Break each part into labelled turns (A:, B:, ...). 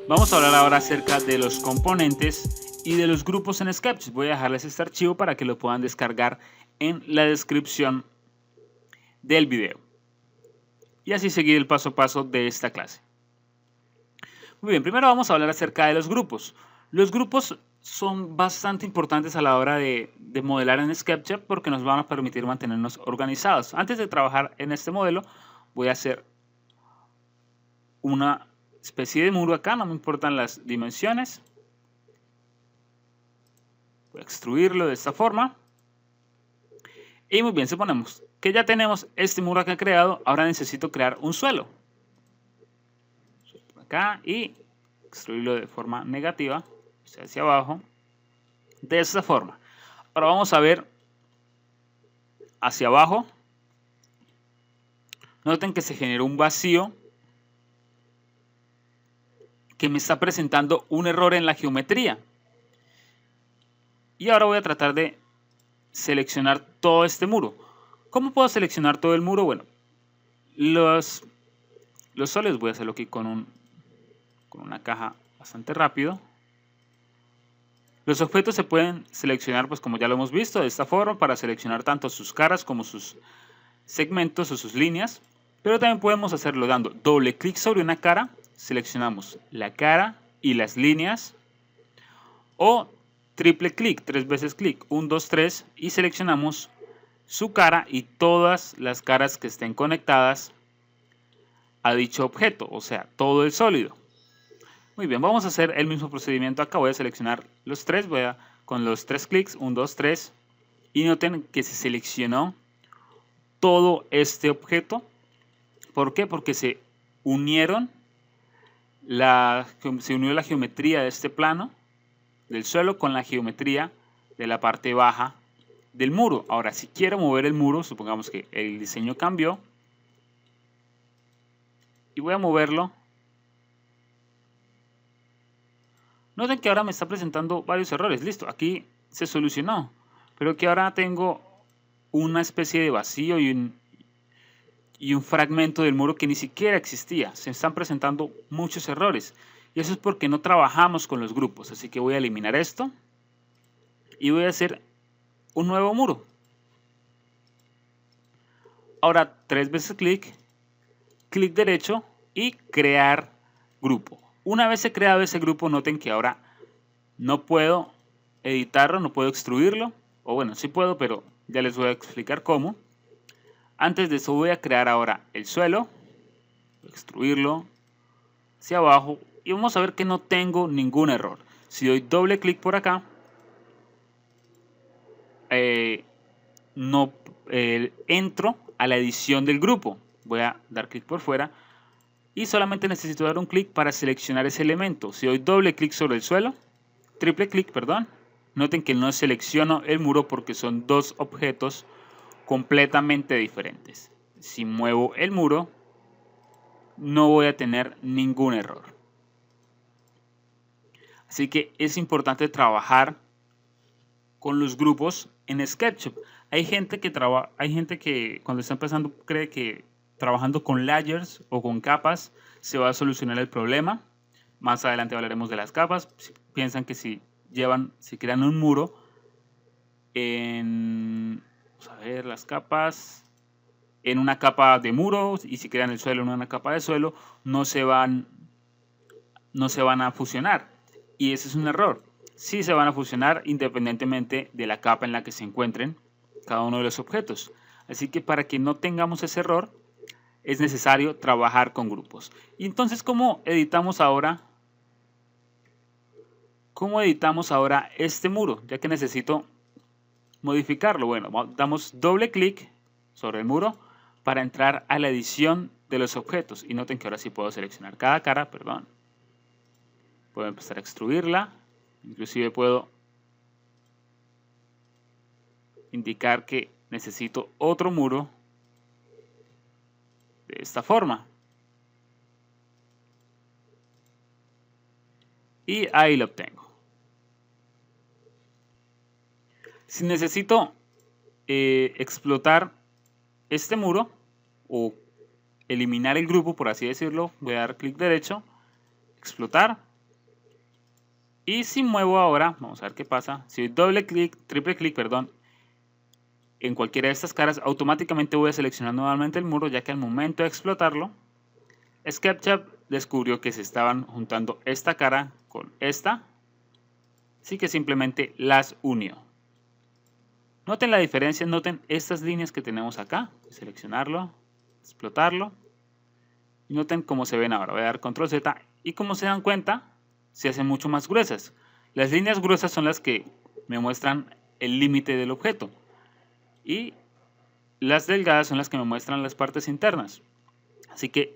A: Vamos a hablar ahora acerca de los componentes y de los grupos en SketchUp. Voy a dejarles este archivo para que lo puedan descargar en la descripción del video y así seguir el paso a paso de esta clase. Muy bien, primero vamos a hablar acerca de los grupos. Los grupos son bastante importantes a la hora de modelar en SketchUp porque nos van a permitir mantenernos organizados. Antes de trabajar en este modelo voy a hacer una especie de muro acá, no me importan las dimensiones. Voy a extruirlo de esta forma. Y muy bien, suponemos que ya tenemos este muro acá creado, ahora necesito crear un suelo. Acá y extruirlo de forma negativa, hacia abajo, de esta forma. Ahora vamos a ver hacia abajo. Noten que se generó un vacío que me está presentando un error en la geometría. Y ahora voy a tratar de seleccionar todo este muro. ¿Cómo puedo seleccionar todo el muro? Bueno, los sólidos voy a hacerlo aquí con una caja bastante rápido. Los objetos se pueden seleccionar, pues como ya lo hemos visto, de esta forma para seleccionar tanto sus caras como sus segmentos o sus líneas. Pero también podemos hacerlo dando doble clic sobre una cara, seleccionamos la cara y las líneas, o triple clic, 3 veces clic, 1, 2, 3, y seleccionamos su cara y todas las caras que estén conectadas a dicho objeto, o sea, todo el sólido. Muy bien, vamos a hacer el mismo procedimiento acá. Voy a seleccionar los tres, con los 3 clics, 1, 2, 3, y noten que se seleccionó todo este objeto. ¿Por qué? Porque se unió la geometría de este plano del suelo con la geometría de la parte baja del muro. Ahora, si quiero mover el muro, supongamos que el diseño cambió y voy a moverlo. Noten que ahora me está presentando varios errores. Listo, aquí se solucionó, pero que ahora tengo una especie de vacío y un fragmento del muro que ni siquiera existía. Se están presentando muchos errores y eso es porque no trabajamos con los grupos. Así que voy a eliminar esto y voy a hacer un nuevo muro. Ahora 3 veces clic derecho y crear grupo. Una vez he creado ese grupo, noten que ahora no puedo editarlo, no puedo extruirlo, o bueno, sí puedo, pero ya les voy a explicar cómo. Antes de eso voy a crear ahora el suelo, extruirlo hacia abajo y vamos a ver que no tengo ningún error. Si doy doble clic por acá, no entro a la edición del grupo. Voy a dar clic por fuera y solamente necesito dar un clic para seleccionar ese elemento. Si doy doble clic sobre el suelo, triple clic, perdón, noten que no selecciono el muro porque son dos objetos completamente diferentes. Si muevo el muro, no voy a tener ningún error. Así que es importante trabajar con los grupos en SketchUp. Hay gente que cuando está empezando cree que trabajando con layers o con capas se va a solucionar el problema. Más adelante hablaremos de las capas. Piensan que si crean un muro vamos a ver las capas, en una capa de muro y si crean el suelo en una capa de suelo, no se van a fusionar. Y ese es un error. Sí se van a fusionar independientemente de la capa en la que se encuentren cada uno de los objetos. Así que para que no tengamos ese error, es necesario trabajar con grupos. Y entonces, ¿cómo editamos ahora este muro? Ya que necesito modificarlo. Bueno, damos doble clic sobre el muro para entrar a la edición de los objetos. Y noten que ahora sí puedo seleccionar cada cara, perdón. Puedo empezar a extruirla. Inclusive puedo indicar que necesito otro muro de esta forma. Y ahí lo obtengo. Si necesito explotar este muro o eliminar el grupo, por así decirlo, voy a dar clic derecho, explotar, Y si muevo ahora, vamos a ver qué pasa. Si doy doble clic, triple clic, perdón, en cualquiera de estas caras, automáticamente voy a seleccionar nuevamente el muro, ya que al momento de explotarlo, SketchUp descubrió que se estaban juntando esta cara con esta, así que simplemente las unió. Noten la diferencia, noten estas líneas que tenemos acá, seleccionarlo, explotarlo, y noten cómo se ven ahora. Voy a dar control Z y como se dan cuenta, se hacen mucho más gruesas. Las líneas gruesas son las que me muestran el límite del objeto y las delgadas son las que me muestran las partes internas. Así que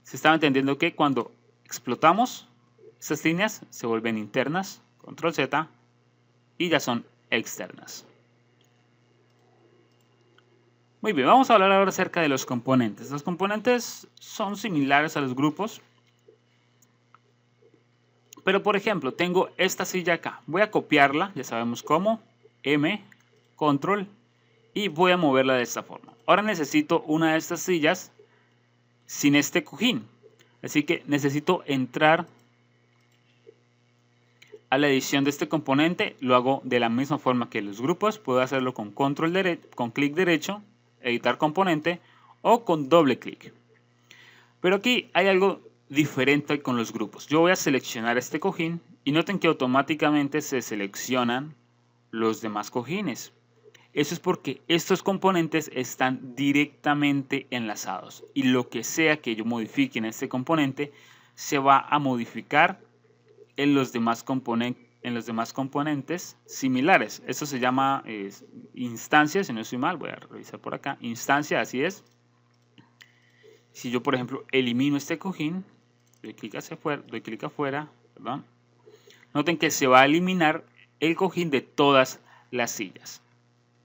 A: se estaba entendiendo que cuando explotamos, estas líneas se vuelven internas, control Z, y ya son externas. Muy bien, vamos a hablar ahora acerca de los componentes. Los componentes son similares a los grupos, pero por ejemplo, tengo esta silla acá. Voy a copiarla, ya sabemos cómo, M, control, y voy a moverla de esta forma. Ahora necesito una de estas sillas sin este cojín, así que necesito entrar a la edición de este componente. Lo hago de la misma forma que los grupos. Puedo hacerlo con con clic derecho, editar componente, o con doble clic. Pero aquí hay algo diferente con los grupos. Yo voy a seleccionar este cojín y noten que automáticamente se seleccionan los demás cojines. Eso es porque estos componentes están directamente enlazados y lo que sea que yo modifique en este componente se va a modificar en los demás componentes similares. Esto se llama instancia, si no estoy mal, voy a revisar por acá, instancia, así es. Si yo por ejemplo elimino este cojín, doy clic afuera, perdón, noten que se va a eliminar el cojín de todas las sillas.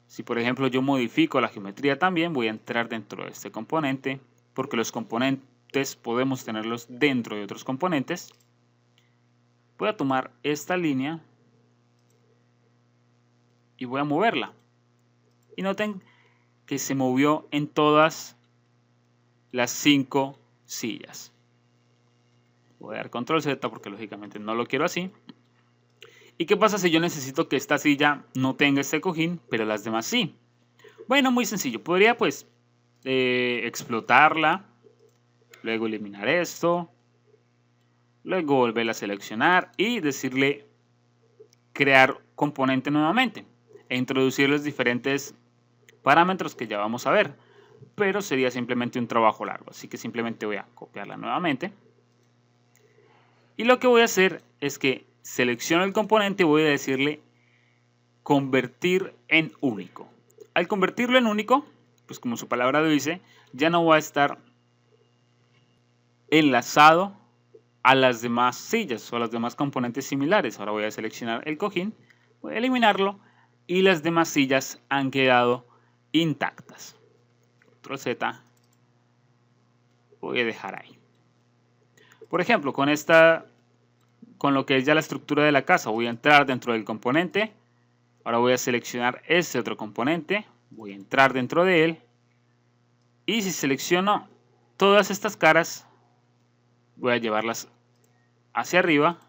A: Si por ejemplo yo modifico la geometría también, voy a entrar dentro de este componente, porque los componentes podemos tenerlos dentro de otros componentes. Voy a tomar esta línea y voy a moverla. Y noten que se movió en todas las 5 sillas. Voy a dar control Z porque lógicamente no lo quiero así. ¿Y qué pasa si yo necesito que esta silla no tenga este cojín, pero las demás sí? Bueno, muy sencillo. Podría pues explotarla, luego eliminar esto, luego volver a seleccionar y decirle crear componente nuevamente e introducir los diferentes parámetros que ya vamos a ver, pero sería simplemente un trabajo largo, así que simplemente voy a copiarla nuevamente y lo que voy a hacer es que selecciono el componente y voy a decirle convertir en único. Al convertirlo en único, pues como su palabra lo dice, ya no va a estar enlazado a las demás sillas o a los demás componentes similares. Ahora voy a seleccionar el cojín, voy a eliminarlo y las demás sillas han quedado intactas. Control Z, voy a dejar ahí. Por ejemplo, con lo que es ya la estructura de la casa, voy a entrar dentro del componente. Ahora voy a seleccionar este otro componente, voy a entrar dentro de él y si selecciono todas estas caras, voy a llevarlas hacia arriba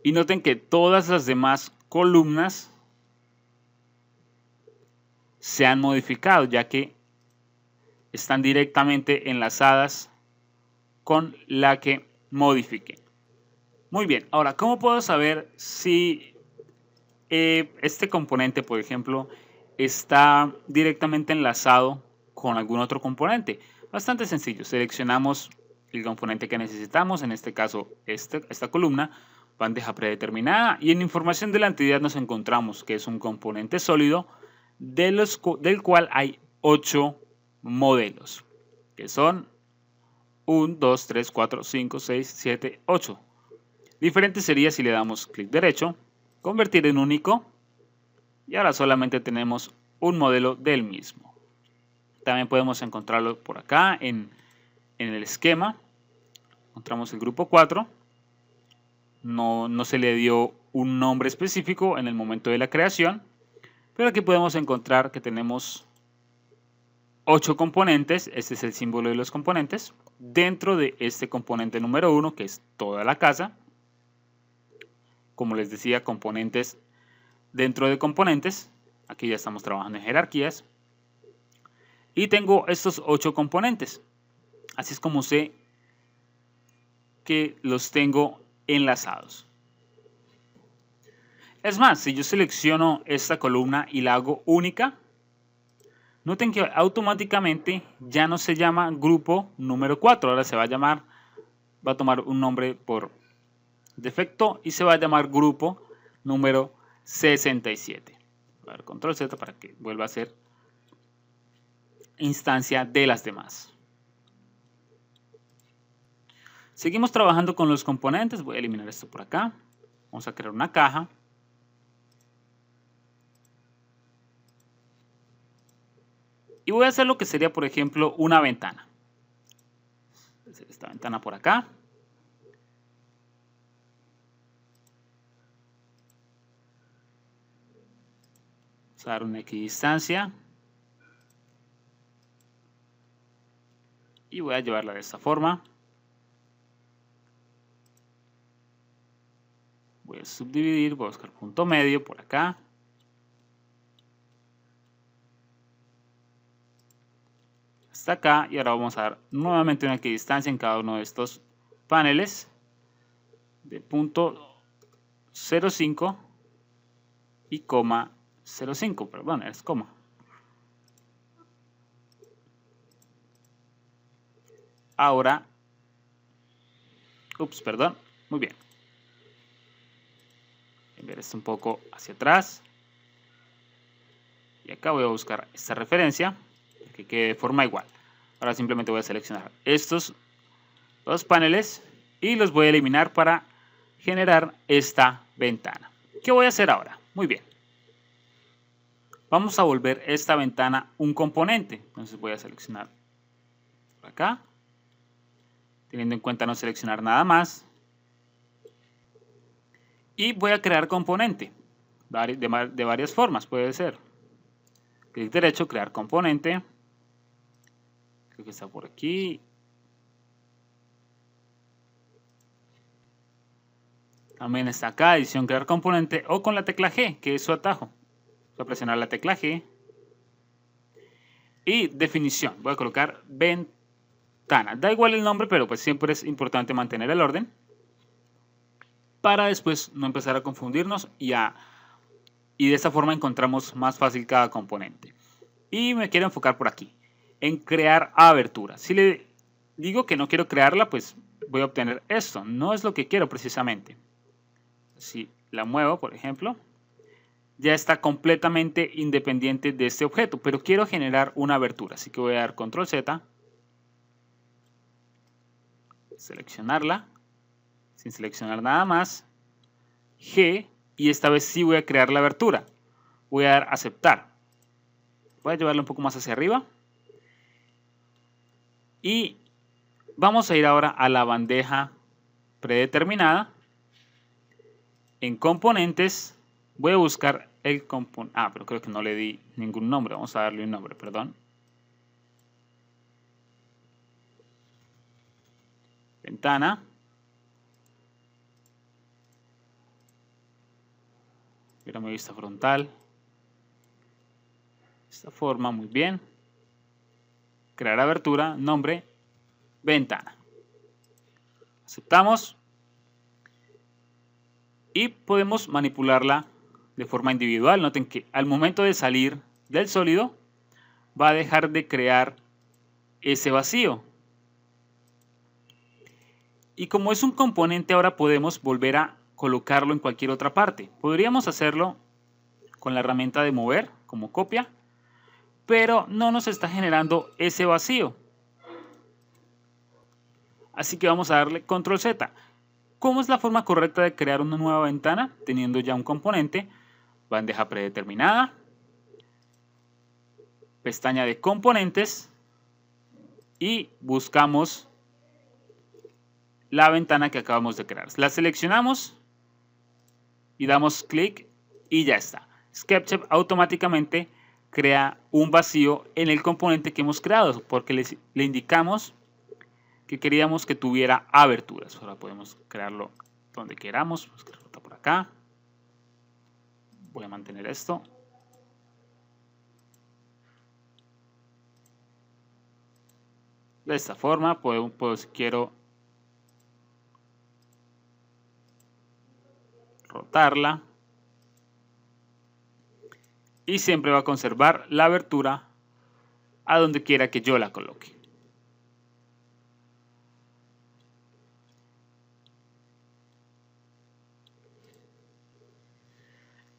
A: y noten que todas las demás columnas se han modificado ya que están directamente enlazadas con la que modifique. Muy bien, ahora, ¿cómo puedo saber si este componente, por ejemplo, está directamente enlazado con algún otro componente? Bastante sencillo, seleccionamos el componente que necesitamos, en este caso esta columna, bandeja predeterminada, y en información de la entidad nos encontramos que es un componente sólido del cual hay 8 modelos, que son 1, 2, 3, 4, 5, 6, 7, 8. Diferente sería si le damos clic derecho, convertir en único, y ahora solamente tenemos un modelo del mismo. También podemos encontrarlo por acá en el esquema. Encontramos el grupo 4. No se le dio un nombre específico en el momento de la creación, pero aquí podemos encontrar que tenemos 8 componentes, este es el símbolo de los componentes, dentro de este componente número 1, que es toda la casa. Como les decía, componentes dentro de componentes. Aquí ya estamos trabajando en jerarquías. Y tengo estos 8 componentes. Así es como sé que los tengo enlazados. Es más, si yo selecciono esta columna y la hago única, noten que automáticamente ya no se llama grupo número 4. Ahora se va a llamar, va a tomar un nombre por defecto y se va a llamar grupo número 67. Voy a dar control Z para que vuelva a ser instancia de las demás. Seguimos trabajando con los componentes. Voy a eliminar esto por acá. Vamos a crear una caja. Y voy a hacer lo que sería, por ejemplo, una ventana. Esta ventana por acá. Vamos a dar una equidistancia. Y voy a llevarla de esta forma. Voy a subdividir, voy a buscar punto medio por acá. Hasta acá, y ahora vamos a dar nuevamente una equidistancia en cada uno de estos paneles de punto 0,5 y coma 0,5, perdón, es coma. Ahora, perdón, muy bien. Voy a ver esto un poco hacia atrás. Y acá voy a buscar esta referencia, que quede de forma igual. Ahora simplemente voy a seleccionar estos dos paneles y los voy a eliminar para generar esta ventana. ¿Qué voy a hacer ahora? Muy bien. Vamos a volver esta ventana un componente. Entonces voy a seleccionar por acá, teniendo en cuenta no seleccionar nada más. Y voy a crear componente de varias formas, puede ser. Clic derecho, crear componente. Creo que está por aquí. También está acá, edición, crear componente, o con la tecla G, que es su atajo. Voy a presionar la tecla G. Y definición, voy a colocar ventana. Da igual el nombre, pero pues siempre es importante mantener el orden, para después no empezar a confundirnos y de esta forma encontramos más fácil cada componente. Y me quiero enfocar por aquí, en crear abertura. Si le digo que no quiero crearla, pues voy a obtener esto. No es lo que quiero precisamente. Si la muevo, por ejemplo, ya está completamente independiente de este objeto, pero quiero generar una abertura. Así que voy a dar control Z, seleccionarla, sin seleccionar nada más, G, y esta vez sí voy a crear la abertura. Voy a dar aceptar. Voy a llevarlo un poco más hacia arriba. Y vamos a ir ahora a la bandeja predeterminada. En componentes voy a buscar el componente. Pero creo que no le di ningún nombre. Vamos a darle un nombre, perdón. Ventana. Mira mi vista frontal. De esta forma, muy bien. Crear abertura, nombre, ventana. Aceptamos. Y podemos manipularla de forma individual. Noten que al momento de salir del sólido va a dejar de crear ese vacío. Y como es un componente, ahora podemos volver a colocarlo en cualquier otra parte. Podríamos hacerlo con la herramienta de mover, como copia, pero no nos está generando ese vacío. Así que vamos a darle control Z. ¿Cómo es la forma correcta de crear una nueva ventana? Teniendo ya un componente, bandeja predeterminada, pestaña de componentes y buscamos la ventana que acabamos de crear. La seleccionamos y damos clic y ya está. SketchUp automáticamente crea un vacío en el componente que hemos creado, porque le indicamos que queríamos que tuviera aberturas. Ahora podemos crearlo donde queramos. Vamos a crearlo por acá. Voy a mantener esto. De esta forma, si quiero rotarla. Y siempre va a conservar la abertura a donde quiera que yo la coloque.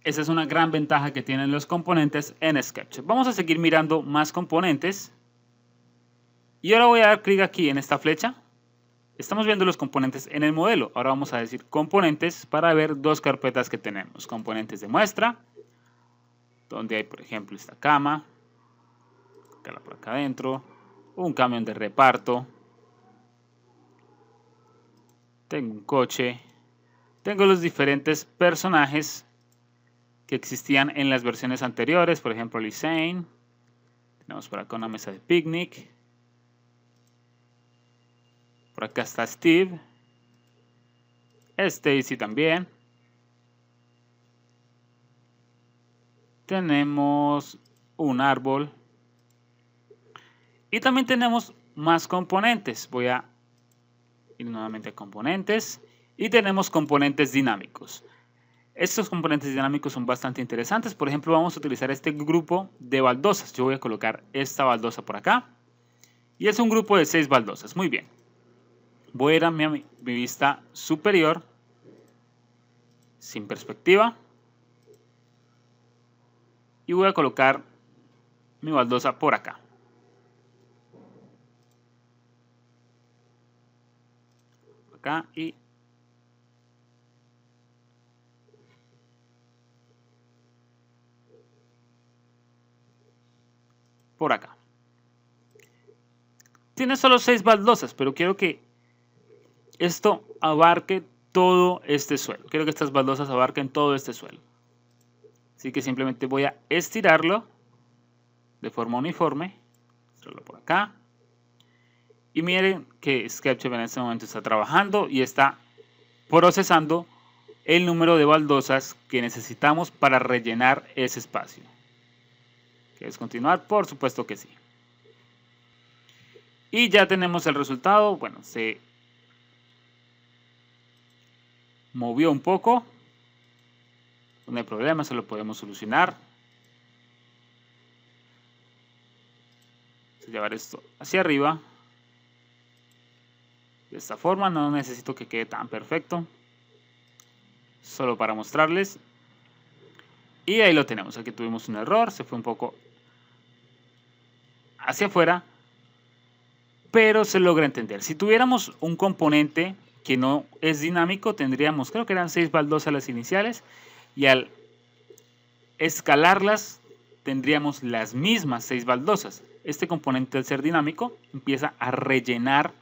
A: Esa es una gran ventaja que tienen los componentes en SketchUp. Vamos a seguir mirando más componentes. Y ahora voy a dar clic aquí en esta flecha. Estamos viendo los componentes en el modelo. Ahora vamos a decir componentes para ver dos carpetas que tenemos. Componentes de muestra, donde hay, por ejemplo, esta cama. Por acá adentro. Un camión de reparto. Tengo un coche. Tengo los diferentes personajes que existían en las versiones anteriores, por ejemplo Lisanne. Tenemos por acá una mesa de picnic. Por acá está Steve. Stacy también. Tenemos un árbol. Y también tenemos más componentes. Voy a ir nuevamente a componentes. Y tenemos componentes dinámicos. Estos componentes dinámicos son bastante interesantes. Por ejemplo, vamos a utilizar este grupo de baldosas. Yo voy a colocar esta baldosa por acá. Y es un grupo de 6 baldosas. Muy bien. Voy a ir a mi vista superior. Sin perspectiva. Y voy a colocar mi baldosa por acá. Por acá y por acá. Tiene solo 6 baldosas, pero quiero que esto abarque todo este suelo. Quiero que estas baldosas abarquen todo este suelo. Así que simplemente voy a estirarlo de forma uniforme. Estirarlo por acá. Y miren que SketchUp en este momento está trabajando y está procesando el número de baldosas que necesitamos para rellenar ese espacio. ¿Quieres continuar? Por supuesto que sí. Y ya tenemos el resultado. Bueno, se movió un poco. No hay problema, se lo podemos solucionar. Vamos a llevar esto hacia arriba. De esta forma, no necesito que quede tan perfecto. Solo para mostrarles. Y ahí lo tenemos. Aquí tuvimos un error, se fue un poco hacia afuera, pero se logra entender. Si tuviéramos un componente que no es dinámico, tendríamos, creo que eran 6 baldosas las iniciales, y al escalarlas tendríamos las mismas 6 baldosas. Este componente, al ser dinámico, empieza a rellenar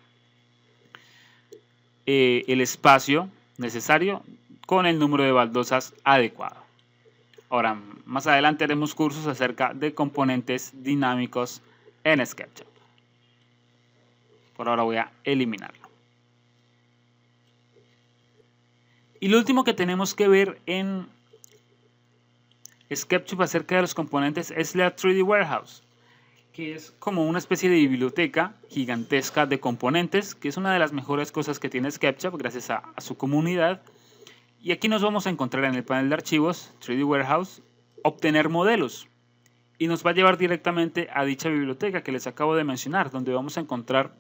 A: el espacio necesario con el número de baldosas adecuado. Ahora, más adelante haremos cursos acerca de componentes dinámicos en SketchUp. Por ahora voy a eliminarlo. Y lo último que tenemos que ver en SketchUp acerca de los componentes es la 3D Warehouse, que es como una especie de biblioteca gigantesca de componentes, que es una de las mejores cosas que tiene SketchUp gracias a su comunidad. Y aquí nos vamos a encontrar en el panel de archivos 3D Warehouse, obtener modelos. Y nos va a llevar directamente a dicha biblioteca que les acabo de mencionar, donde vamos a encontrar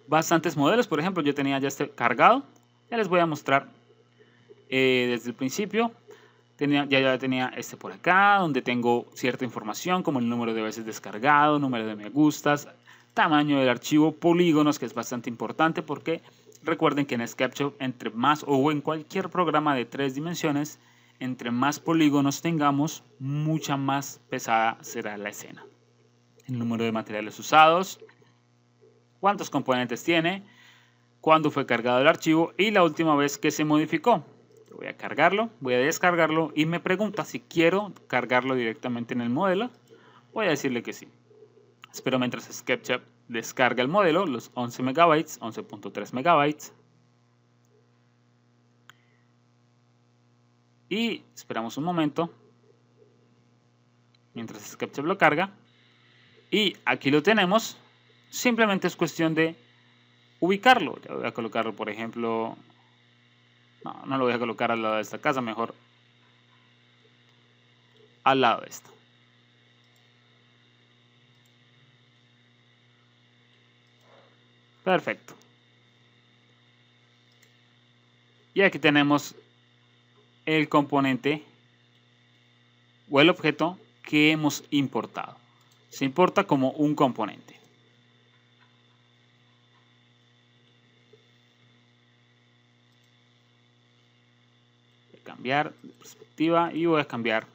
A: bastantes modelos. Por ejemplo, yo tenía ya este cargado. Ya les voy a mostrar desde el principio. Ya tenía este por acá, donde tengo cierta información como el número de veces descargado, número de me gustas, tamaño del archivo, polígonos, que es bastante importante porque recuerden que en SketchUp, entre más o en cualquier programa de 3 dimensiones, entre más polígonos tengamos, mucha más pesada será la escena. El número de materiales usados, cuántos componentes tiene, cuándo fue cargado el archivo y la última vez que se modificó. Voy a cargarlo, voy a descargarlo y me pregunta si quiero cargarlo directamente en el modelo. Voy a decirle que sí. Espero mientras SketchUp descarga el modelo, los 11 MB, 11.3 MB. Y esperamos un momento mientras SketchUp lo carga. Y aquí lo tenemos. Simplemente es cuestión de ubicarlo. Ya voy a colocarlo, por ejemplo... No lo voy a colocar al lado de esta casa, mejor al lado de esta. Perfecto. Y aquí tenemos el componente o el objeto que hemos importado. Se importa como un componente. Cambiar de perspectiva y voy a cambiar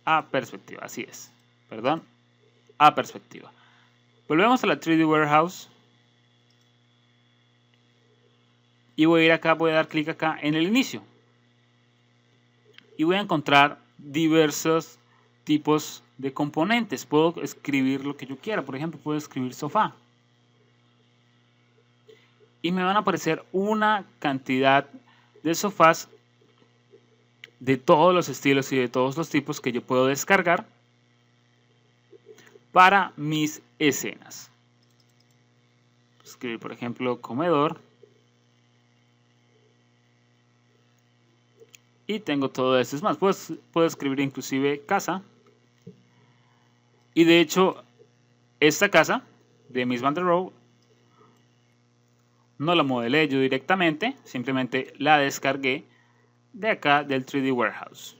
A: a perspectiva, así es, perdón, a perspectiva. Volvemos a la 3D Warehouse y voy a ir acá, voy a dar clic acá en el inicio y voy a encontrar diversos tipos de componentes. Puedo escribir lo que yo quiera, por ejemplo, puedo escribir sofá y me van a aparecer una cantidad de sofás de todos los estilos y de todos los tipos que yo puedo descargar para mis escenas. Escribir, por ejemplo, comedor. Y tengo todo esto. Es más, puedo escribir inclusive casa. Y de hecho, esta casa de Mies van der Rohe no la modelé yo directamente, simplemente la descargué de acá del 3D Warehouse.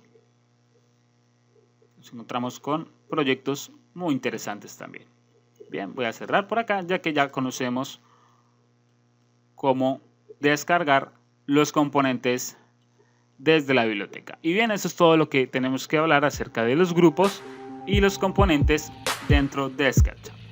A: Nos encontramos con proyectos muy interesantes también. Bien, voy a cerrar por acá ya que ya conocemos cómo descargar los componentes desde la biblioteca. Y bien, eso es todo lo que tenemos que hablar acerca de los grupos y los componentes dentro de SketchUp.